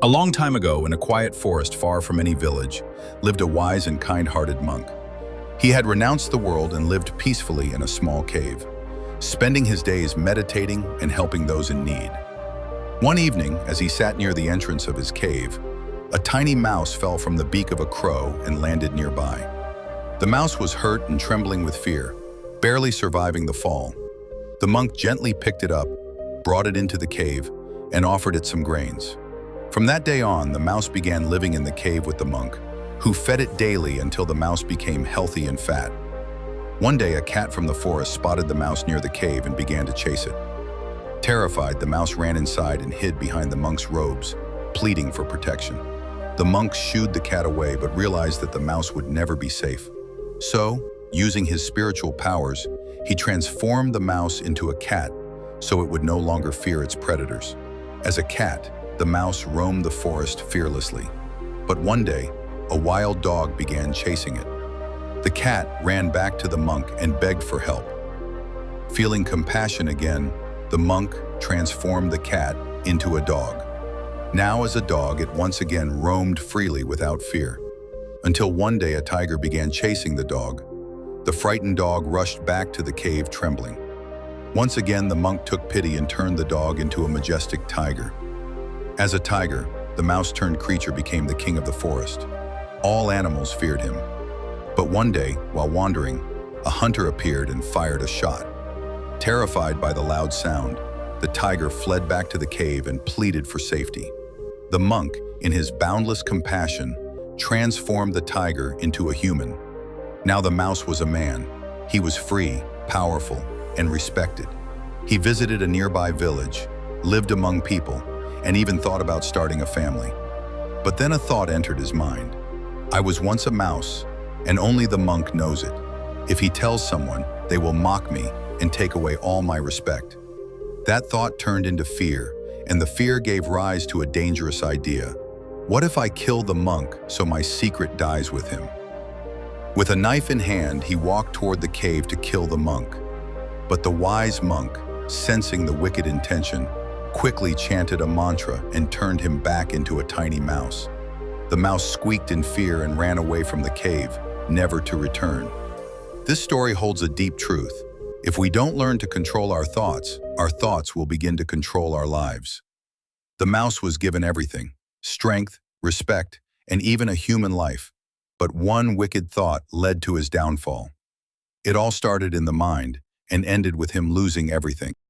A long time ago, in a quiet forest far from any village, lived a wise and kind-hearted monk. He had renounced the world and lived peacefully in a small cave, spending his days meditating and helping those in need. One evening, as he sat near the entrance of his cave, a tiny mouse fell from the beak of a crow and landed nearby. The mouse was hurt and trembling with fear, barely surviving the fall. The monk gently picked it up, brought it into the cave, and offered it some grains. From that day on, the mouse began living in the cave with the monk, who fed it daily until the mouse became healthy and fat. One day, a cat from the forest spotted the mouse near the cave and began to chase it. Terrified, the mouse ran inside and hid behind the monk's robes, pleading for protection. The monk shooed the cat away but realized that the mouse would never be safe. So, using his spiritual powers, he transformed the mouse into a cat so it would no longer fear its predators. As a cat, the mouse roamed the forest fearlessly. But one day, a wild dog began chasing it. The cat ran back to the monk and begged for help. Feeling compassion again, the monk transformed the cat into a dog. Now as a dog, it once again roamed freely without fear. Until one day a tiger began chasing the dog. The frightened dog rushed back to the cave trembling. Once again, the monk took pity and turned the dog into a majestic tiger. As a tiger, the mouse-turned creature became the king of the forest. All animals feared him. But one day, while wandering, a hunter appeared and fired a shot. Terrified by the loud sound, the tiger fled back to the cave and pleaded for safety. The monk, in his boundless compassion, transformed the tiger into a human. Now the mouse was a man. He was free, powerful, and respected. He visited a nearby village, lived among people, and even thought about starting a family. But then a thought entered his mind. I was once a mouse, and only the monk knows it. If he tells someone, they will mock me and take away all my respect. That thought turned into fear, and the fear gave rise to a dangerous idea. What if I kill the monk so my secret dies with him? With a knife in hand, he walked toward the cave to kill the monk. But the wise monk, sensing the wicked intention, quickly chanted a mantra and turned him back into a tiny mouse. The mouse squeaked in fear and ran away from the cave, never to return. This story holds a deep truth. If we don't learn to control our thoughts will begin to control our lives. The mouse was given everything: strength, respect, and even a human life. But one wicked thought led to his downfall. It all started in the mind and ended with him losing everything.